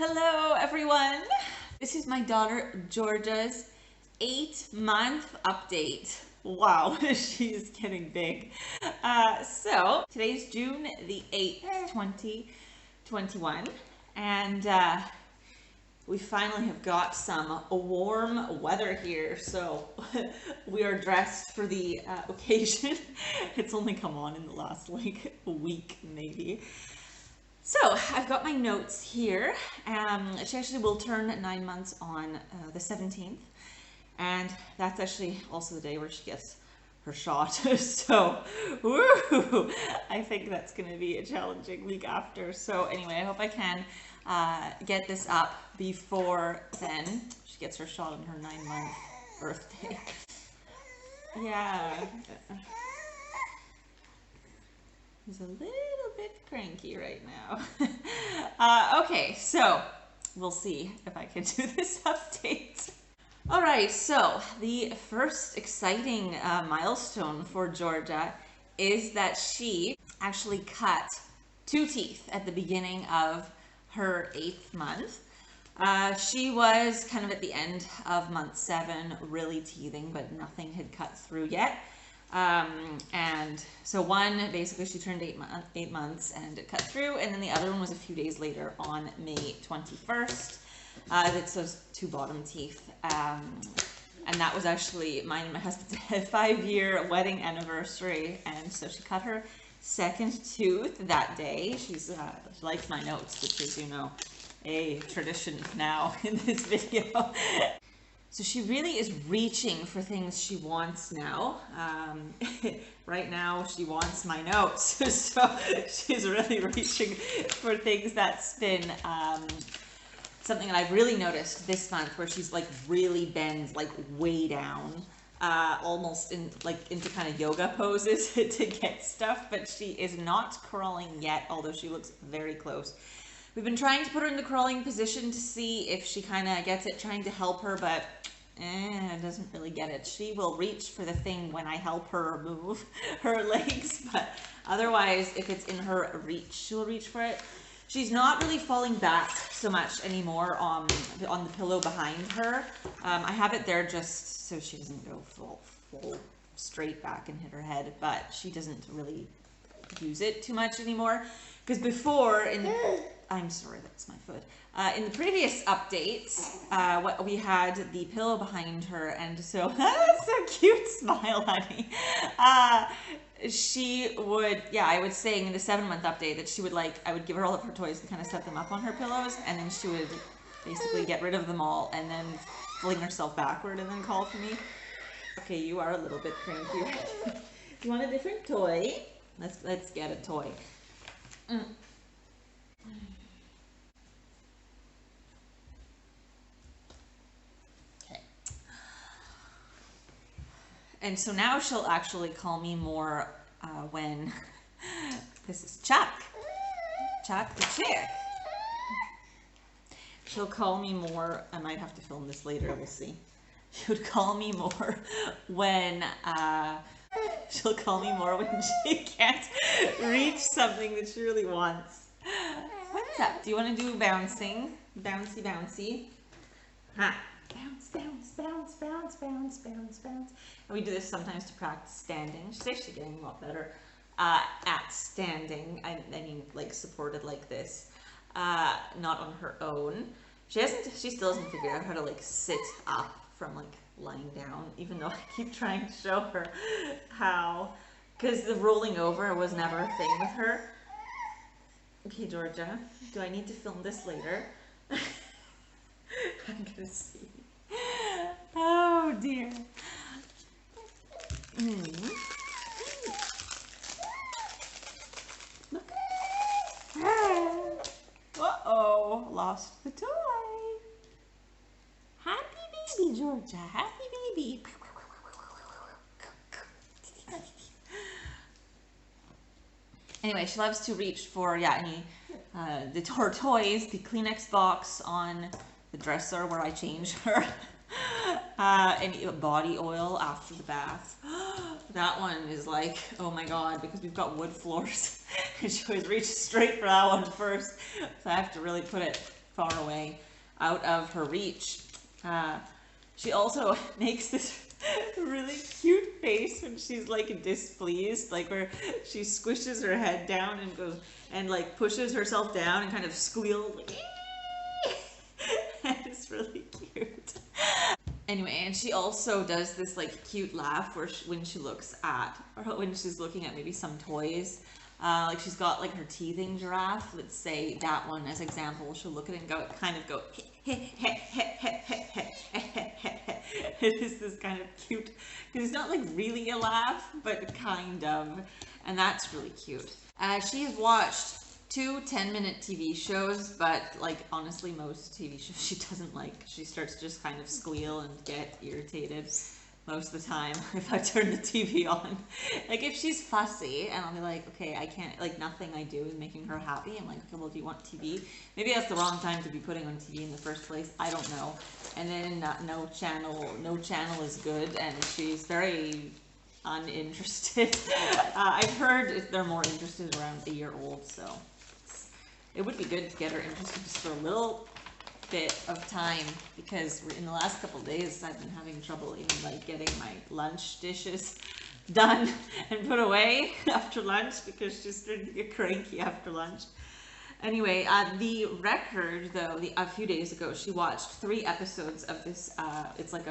Hello everyone! This is my daughter Giorgia'S 8-month update. Wow, she's getting big. So today's June the 8th, 2021, and we finally have got some warm weather here, so we are dressed for the occasion. It's only come on in the last like week maybe. So I've got my notes here. She actually will turn 9 months on the 17th, and that's actually also the day where she gets her shot. So, woo! I think that's going to be a challenging week after. So anyway, I hope I can get this up before then. She gets her shot on her 9-month birthday. Yeah. He's a little bit cranky right now. Okay, so we'll see if I can do this update. All right, so the first exciting milestone for Giorgia is that she actually cut 2 teeth at the beginning of her 8th month. She was kind of at the end of month 7, really teething, but nothing had cut through yet. And so one, basically she turned 8 months and it cut through, and then the other one was a few days later on May 21st. That's those 2 bottom teeth. And that was actually mine and my husband's 5-year wedding anniversary, and so she cut her 2nd tooth that day. She likes my notes, which is, you know, a tradition now in this video. So she really is reaching for things she wants now. Right now she wants my notes. So she's really reaching for things. That's been something that I've really noticed this month, where she's like really bends like way down, almost into kind of yoga poses to get stuff, but she is not crawling yet, although she looks very close. We've been trying to put her in the crawling position to see if she kind of gets it, trying to help her, but doesn't really get it. She will reach for the thing when I help her move her legs, but otherwise, if it's in her reach, she'll reach for it. She's not really falling back so much anymore on the pillow behind her. I have it there just so she doesn't go full straight back and hit her head, but she doesn't really use it too much anymore. Because before, I'm sorry, that's my foot. In the previous updates, we had the pillow behind her, and so, that's a cute smile, honey. She would, I was saying in the 7-month update that she would I would give her all of her toys and kind of set them up on her pillows, and then she would basically get rid of them all, and then fling herself backward and then call for me. Okay, you are a little bit cranky. You want a different toy? Let's get a toy. Okay. And so now she'll actually call me more when this is Chuck the chick. She'll call me more. I might have to film this later, we'll see. She would call me more when she'll call me more when she can't reach something that she really wants. What's up? Do you want to do bouncing? Bouncy, bouncy. Ha. Bounce, bounce, bounce, bounce, bounce, bounce, bounce. And we do this sometimes to practice standing. She's actually getting a lot better at standing. I mean, like supported like this. Not on her own. She still hasn't figured out how to like sit up from like lying down, even though I keep trying to show her how, because the rolling over was never a thing with her. Okay, Giorgia, do I need to film this later? I'm gonna see. Oh dear. Look. Uh-oh, lost the toy. Happy baby, Giorgia. Happy baby. Anyway, she loves to reach for, any her toys, the Kleenex box on the dresser where I change her, any body oil after the bath. That one is like, oh my god, because we've got wood floors, and she always reaches straight for that one first, so I have to really put it far away, out of her reach. She also makes this really cute face when she's like displeased, like where she squishes her head down and goes and like pushes herself down and kind of squeals like, and it's really cute. Anyway, and she also does this like cute laugh where when she looks at, or when she's looking at maybe some toys, like she's got like her teething giraffe, let's say that one as example, she'll look at it and go, kind of go, it is this kind of cute, because it's not like really a laugh, but kind of, and that's really cute. She has watched 2 10-minute TV shows, but like honestly most TV shows she doesn't like. She starts to just kind of squeal and get irritated most of the time if I turn the TV on. Like if she's fussy and I'll be like, okay, I can't, like nothing I do is making her happy. I'm like, okay, well, do you want TV? Maybe that's the wrong time to be putting on TV in the first place. I don't know. And then no channel is good, and she's very uninterested. I've heard they're more interested around a year old, so it would be good to get her interested just for a little bit of time, because in the last couple of days I've been having trouble even like getting my lunch dishes done and put away after lunch, because she's starting to get cranky after lunch. Anyway, the record though, a few days ago she watched 3 episodes of this, it's like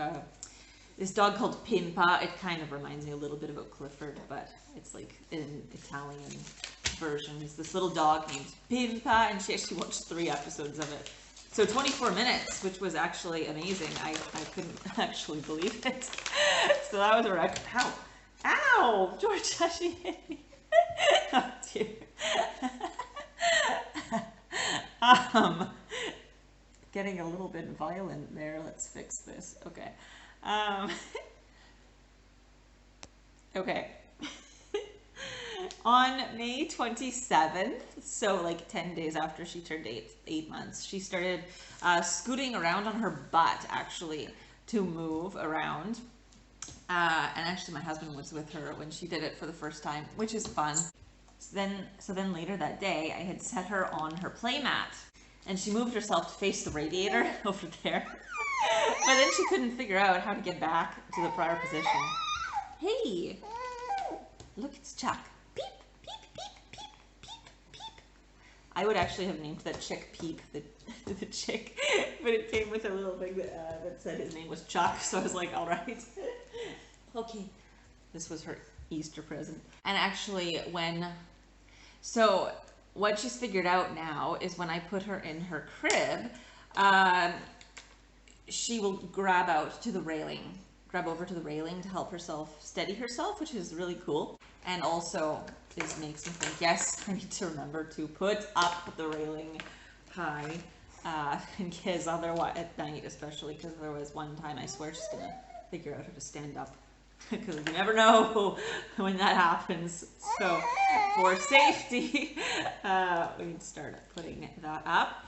this dog called Pimpa. It kind of reminds me a little bit about Clifford, but it's like an Italian version. It's this little dog named Pimpa, and she actually watched 3 episodes of it. So 24 minutes, which was actually amazing. I couldn't actually believe it. So that was a record. Ow! Ow! Georgia, she hit me. Oh dear. Getting a little bit violent there. Let's fix this. Okay. Okay. On May 27th, so like 10 days after she turned 8 months, she started scooting around on her butt, actually, to move around. And actually my husband was with her when she did it for the first time, which is fun. So then later that day, I had set her on her play mat, and she moved herself to face the radiator over there. But then she couldn't figure out how to get back to the prior position. Hey, look, it's Chuck. Peep, peep, peep, peep, peep, peep. I would actually have named that chick Peep, the chick, but it came with a little thing that said his name was Chuck, so I was like, all right. Okay. This was her Easter present. And actually so what she's figured out now is when I put her in her crib, she will grab over to the railing to help herself steady herself, which is really cool. And also this makes me think, yes, I need to remember to put up the railing high, because otherwise, at night especially, because there was one time I swear she's gonna figure out how to stand up, because you never know when that happens. So for safety, we need to start putting that up.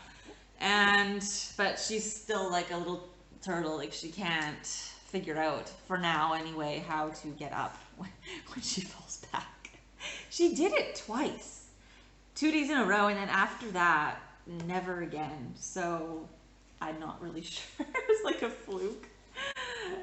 But she's still like a little turtle, like she can't figure out, for now anyway, how to get up when she falls back. She did it twice, 2 days in a row, and then after that, never again. So I'm not really sure. It was like a fluke.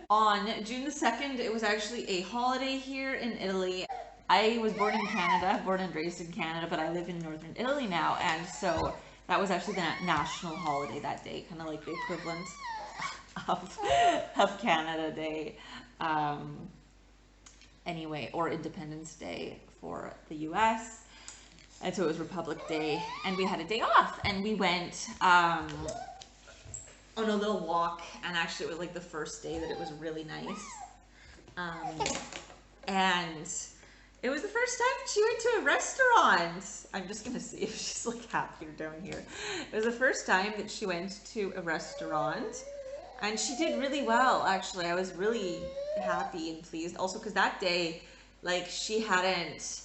On June the 2nd, it was actually a holiday here in Italy. I was born in Canada, born and raised in Canada, but I live in northern Italy now, and so that was actually the national holiday that day, kind of like the equivalent of Canada Day, anyway, or Independence Day for the US. And so it was Republic Day, and we had a day off, and we went on a little walk, and actually it was like the first day that it was really nice. And it was the first time that she went to a restaurant. I'm just gonna see if she's like happier down here. It was the first time that she went to a restaurant, and she did really well, actually. I was really happy and pleased. Also, because that day, like, she hadn't,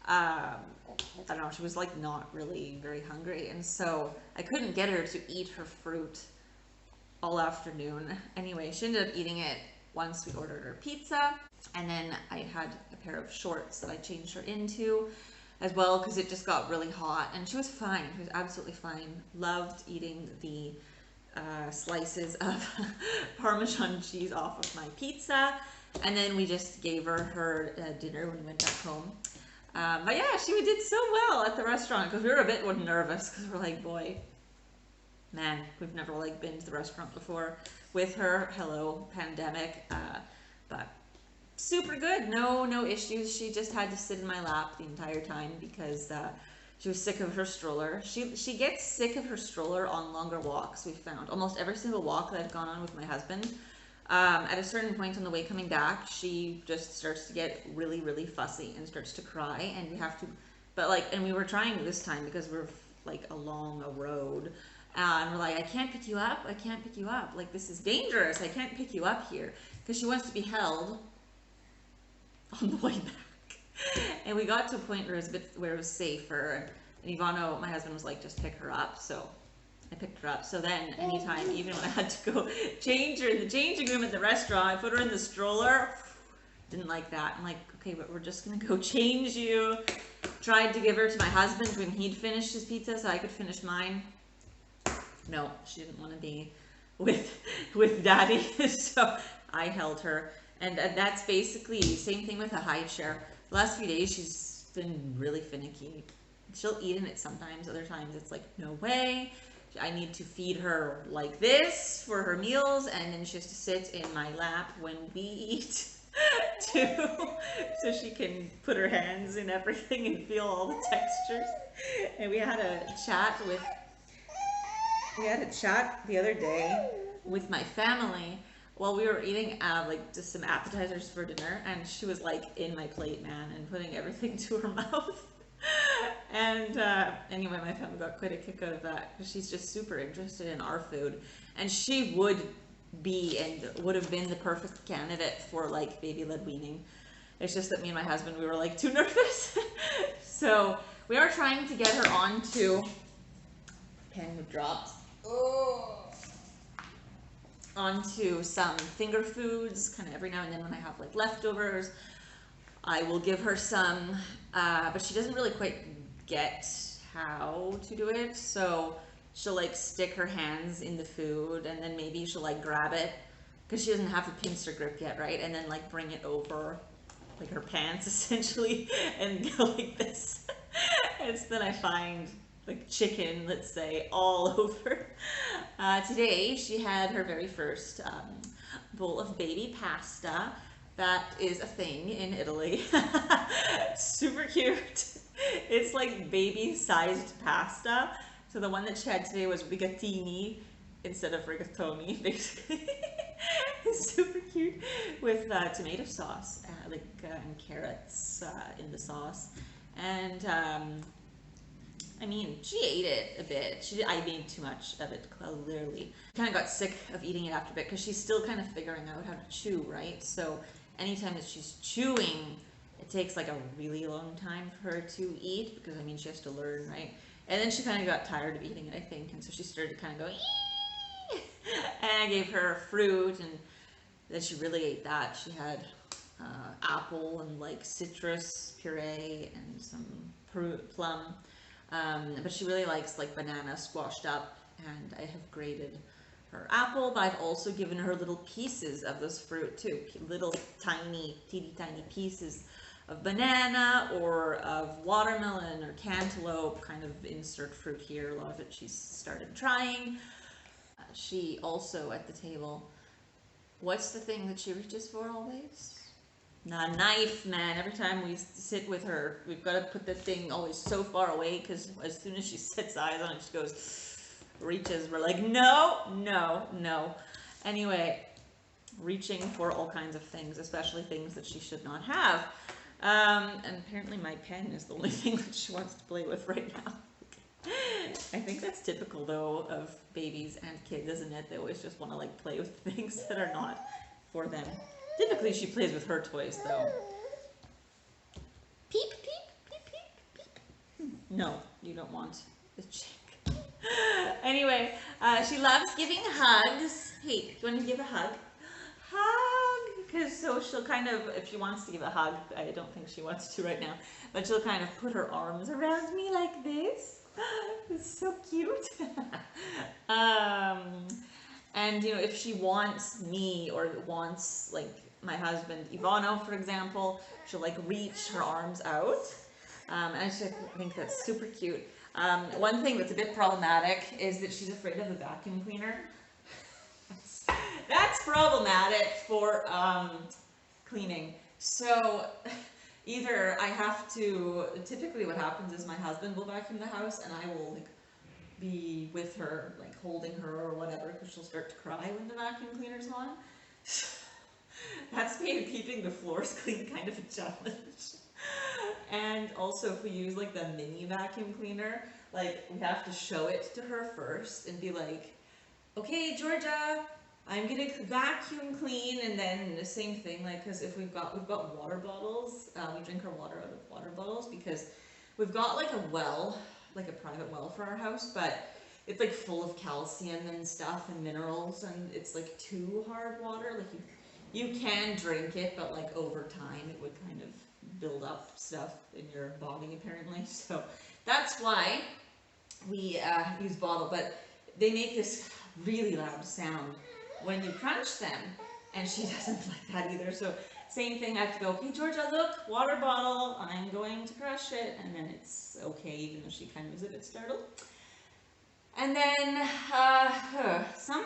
I don't know, she was like not really very hungry, and so I couldn't get her to eat her fruit all afternoon. Anyway, she ended up eating it once we ordered her pizza, and then I had a pair of shorts that I changed her into. as well, because it just got really hot, and she was fine. She was absolutely fine. Loved eating the slices of Parmesan cheese off of my pizza, and then we just gave her dinner when we went back home. But yeah, she did so well at the restaurant, because we were a bit nervous, because we're like, boy, man, we've never like been to the restaurant before with her. Hello, pandemic. But super good. No issues. She just had to sit in my lap the entire time because she was sick of her stroller. She gets sick of her stroller on longer walks. We've found almost every single walk that I've gone on with my husband. At a certain point on the way coming back, she just starts to get really fussy and starts to cry, and we have to. But like, and we were trying this time because we're like along a road. And we're like, I can't pick you up. I can't pick you up. Like, this is dangerous. I can't pick you up here. Because she wants to be held on the way back. And we got to a point where it was safer. And Ivano, my husband, was like, just pick her up. So I picked her up. So then, anytime, even when I had to go change her in the changing room at the restaurant, I put her in the stroller. Didn't like that. I'm like, okay, but we're just going to go change you. Tried to give her to my husband when he'd finished his pizza so I could finish mine. No, she didn't want to be with daddy, so I held her. And that's basically same thing with a high chair. The last few days she's been really finicky. She'll eat in it sometimes, other times it's like, no way. I need to feed her like this for her meals, and then she has to sit in my lap when we eat too, so she can put her hands in everything and feel all the textures. And we had a chat the other day with my family while we were eating like just some appetizers for dinner, and she was like in my plate, man, and putting everything to her mouth. And anyway, my family got quite a kick out of that because she's just super interested in our food, and she would be and would have been the perfect candidate for like baby-led weaning. It's just that me and my husband, we were like too nervous. So we are trying to get her onto pen dropped. Onto some finger foods, kind of every now and then when I have like leftovers, I will give her some, but she doesn't really quite get how to do it, so she'll like stick her hands in the food, and then maybe she'll like grab it, because she doesn't have the pincer grip yet, right, and then like bring it over like her pants essentially, and go like this. And so then I find like chicken, let's say, all over. Today she had her very first bowl of baby pasta. That is a thing in Italy. Super cute. It's like baby-sized pasta. So the one that she had today was rigatini instead of rigatoni, basically. It's super cute with tomato sauce, and carrots in the sauce. And I mean, she ate it a bit. I made too much of it, clearly. Kind of got sick of eating it after a bit because she's still kind of figuring out how to chew, right? So anytime that she's chewing, it takes like a really long time for her to eat because, I mean, she has to learn, right? And then she kind of got tired of eating it, I think, and so she started kind of going, eee! And I gave her fruit, and then she really ate that. She had apple and like citrus puree and some plum. But she really likes like banana squashed up, and I have grated her apple, but I've also given her little pieces of this fruit too, little tiny, teeny tiny pieces of banana or of watermelon or cantaloupe, kind of insert fruit here. A lot of it she's started trying. She also at the table, what's the thing that she reaches for always? A knife, man. Every time we sit with her, we've got to put the thing always so far away, because as soon as she sets eyes on it, she goes, reaches. We're like, no. Anyway, reaching for all kinds of things, especially things that she should not have. And apparently my pen is the only thing that she wants to play with right now. I think that's typical, though, of babies and kids, isn't it? They always just want to like play with things that are not for them. Typically, she plays with her toys, though. Peep, peep, peep, peep, peep. No, you don't want the chick. Anyway, she loves giving hugs. Hey, do you want to give a hug? Hug. because so she'll kind of, if she wants to give a hug, I don't think she wants to right now, but she'll kind of put her arms around me like this. It's so cute. um, and you know, if she wants me or wants like my husband Ivano, for example, she'll like reach her arms out. And I just think that's super cute. One thing that's a bit problematic is that she's afraid of the vacuum cleaner. That's problematic for cleaning. So either I have to, typically what happens is my husband will vacuum the house and I will like be with her, like holding her or whatever, because she'll start to cry when the vacuum cleaner's on. That's made keeping the floors clean kind of a challenge. And also if we use like the mini vacuum cleaner, like we have to show it to her first and be like, okay, Georgia, I'm gonna vacuum clean, and then the same thing, like, because if we've got water bottles, we drink our water out of water bottles because we've got like a well, like a private well for our house, but it's like full of calcium and stuff and minerals, and it's like too hard water. Like you can drink it, but like over time it would kind of build up stuff in your body apparently. So that's why we use bottle, but they make this really loud sound when you crunch them, and she doesn't like that either. So same thing, I have to go, okay, Georgia, look, water bottle, I'm going to crush it, and then it's okay, even though she kind of is a bit startled. And then some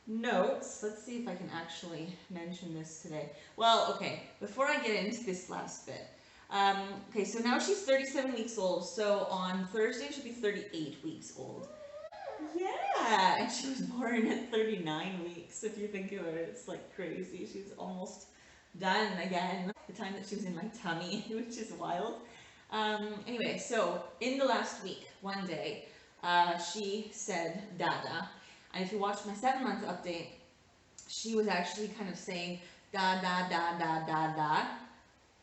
notes. Let's see if I can actually mention this today. Well, okay, before I get into this last bit. Okay, so now she's 37 weeks old, so on Thursday she'll be 38 weeks old. Yeah, and she was born at 39 weeks, if you think about it. It's like crazy. She's almost done again. The time that she was in my tummy, which is wild. Anyway, so in the last week, one day, she said Dada. And if you watch my 7-month update, she was actually kind of saying da da da da da da,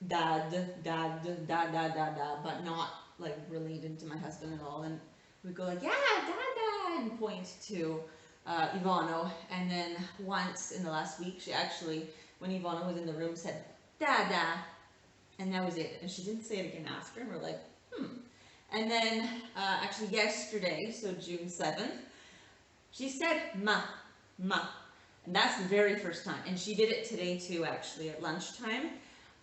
dad, dad, da da da da, but not like related to my husband at all. And we'd go like, yeah, da da, and point to Ivano. And then once in the last week, she actually, when Ivano was in the room, said da da, and that was it. And she didn't say it again after, and we're like, And then actually yesterday, so June 7th, she said ma, ma, and that's the very first time. And she did it today too, actually at lunchtime.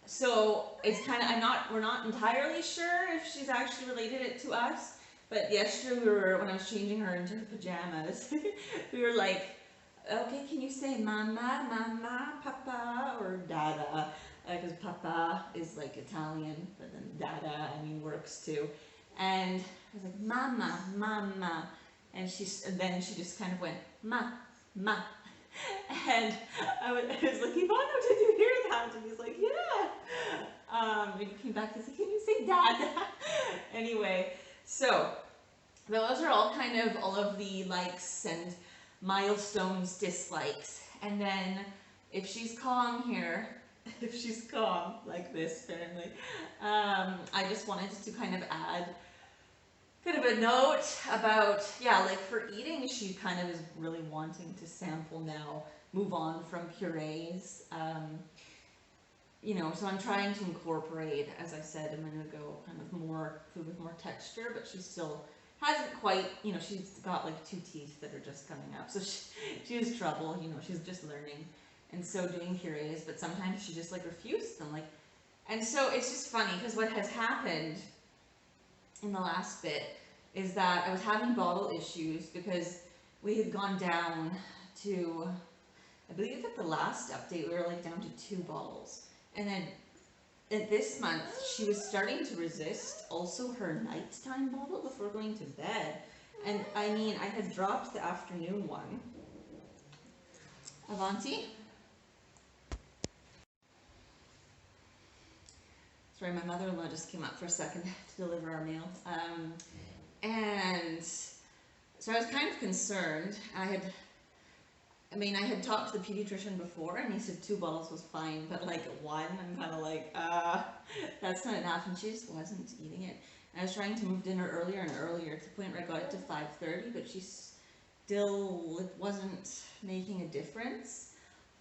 So it's kind of, we're not entirely sure if she's actually related it to us. But yesterday when I was changing her into her pajamas, we were like, okay, can you say mama, mama, papa, or dada? Because papa is like Italian, but then dada, I mean, works too. And I was like, mama, mama. And then she just kind of went, ma, ma. And I was like, Ivano, did you hear that? And he's like, yeah. And he came back, he's like, can you say dada? Anyway, so those are all kind of all of the likes and milestones, dislikes. And then if she's calm here, if she's calm like this apparently, I just wanted to kind of add kind of a note about, yeah, like for eating, she kind of is really wanting to sample now, move on from purees. You know, so I'm trying to incorporate, as I said a minute ago, kind of more food with more texture, but she still hasn't quite, you know, she's got like 2 teeth that are just coming up, so she has trouble, you know, she's just learning. And so doing purees, but sometimes she just like refuses them, like, and so it's just funny, because what has happened in the last bit is that I was having bottle issues because we had gone down to, I believe at the last update, we were like down to 2 bottles. And then at this month, she was starting to resist also her nighttime bottle before going to bed. And I mean, I had dropped the afternoon one. Avanti? Sorry, my mother-in-law just came up for a second to deliver our mail. And so I was kind of concerned. I had talked to the pediatrician before, and he said 2 bottles was fine, but like 1, I'm kind of like, that's not enough, and she just wasn't eating it. And I was trying to move dinner earlier and earlier to the point where I got it to 5:30, but she still, it wasn't making a difference.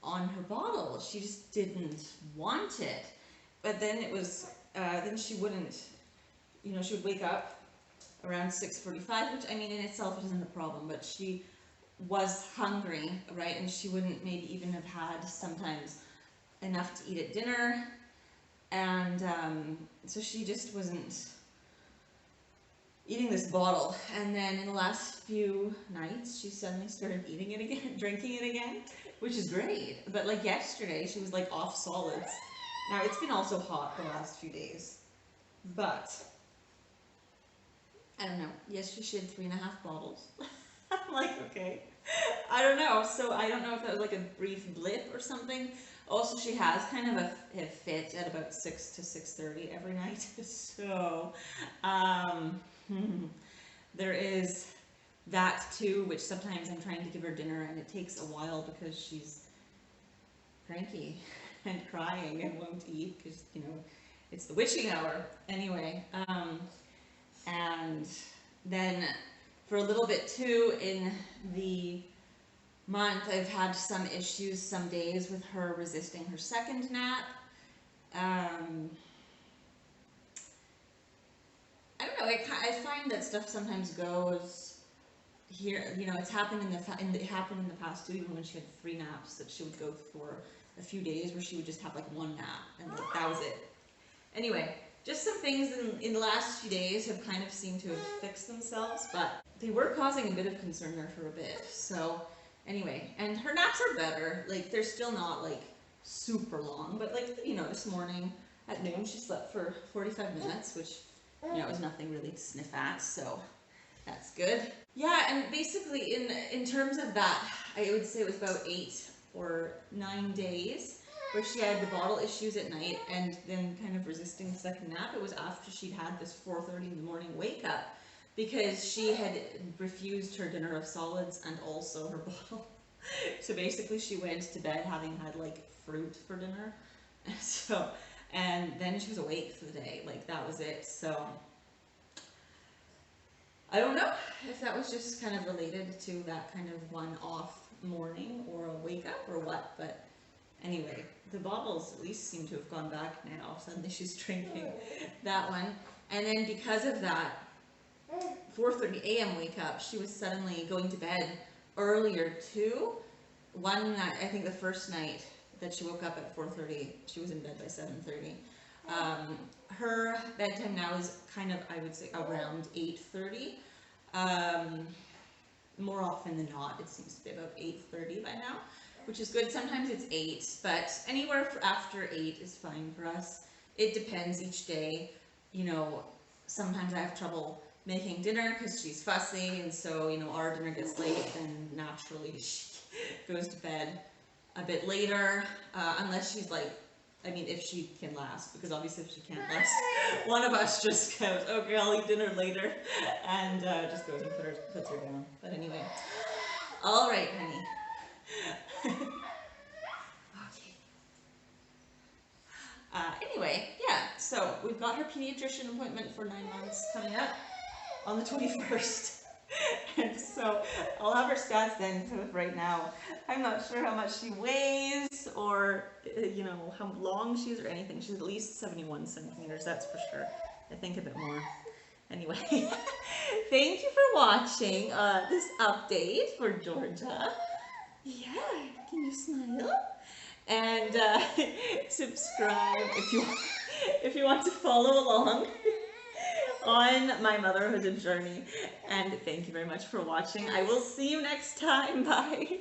on her bottle. She just didn't want it. But then it was, then she wouldn't, you know, she would wake up around 6:45, which I mean in itself isn't a problem, but she was hungry, right? And she wouldn't maybe even have had sometimes enough to eat at dinner. And so she just wasn't eating this bottle. And then in the last few nights, she suddenly started eating it again, drinking it again, which is great. But like yesterday, she was like off solids. Now it's been also hot the last few days, but I don't know. Yesterday she had 3.5 bottles. I'm like, okay. I don't know. So I don't know if that was like a brief blip or something. Also, she has kind of a fit at about 6 to 6:30 every night. So there is that too, which sometimes I'm trying to give her dinner and it takes a while because she's cranky and crying and won't eat because, you know, it's the witching hour. Anyway, and then for a little bit too in the month, I've had some issues some days with her resisting her second nap. I don't know, I find that stuff sometimes goes here, you know, it's happened it happened in the past too, even when she had 3 naps, that she would go for a few days where she would just have like 1 nap and like, that was it. Anyway, just some things in the last few days have kind of seemed to have fixed themselves, but they were causing a bit of concern there for a bit. So anyway, and her naps are better. Like, they're still not like super long, but like, you know, this morning at noon she slept for 45 minutes, which, you know, is nothing really to sniff at, so that's good. Yeah, and basically in terms of that, I would say it was about 8 or 9 days where she had the bottle issues at night and then kind of resisting the second nap. It was after she'd had this 4:30 in the morning wake up because she had refused her dinner of solids and also her bottle. So basically she went to bed having had like fruit for dinner. So, and then she was awake for the day. Like, that was it. So I don't know if that was just kind of related to that kind of one-off morning or a wake up or what, but anyway, the bottles at least seem to have gone back now. Suddenly she's drinking that one. And then because of that 4:30 a.m. wake up, she was suddenly going to bed earlier too. One night, I think the first night that she woke up at 4:30, she was in bed by 7:30. Her bedtime now is kind of, I would say, around 8:30. More often than not, it seems to be about 8:30 by now, which is good. Sometimes it's 8, but anywhere after 8 is fine for us. It depends each day. You know, sometimes I have trouble making dinner because she's fussy, and so, you know, our dinner gets late, and naturally she goes to bed a bit later, unless she's like, I mean, if she can last, because obviously if she can't last, one of us just goes, okay, I'll eat dinner later, and just goes and puts her down. But anyway, all right, honey. Okay. Anyway, yeah, so we've got her pediatrician appointment for 9 months coming up on the 21st. And so I'll have her stats then. So right now, I'm not sure how much she weighs or, you know, how long she is or anything. She's at least 71 centimeters, that's for sure. I think a bit more. Anyway, thank you for watching this update for Georgia. Yeah, can you smile? And subscribe if you want to follow along on my motherhood journey. And thank you very much for watching. I will see you next time. Bye.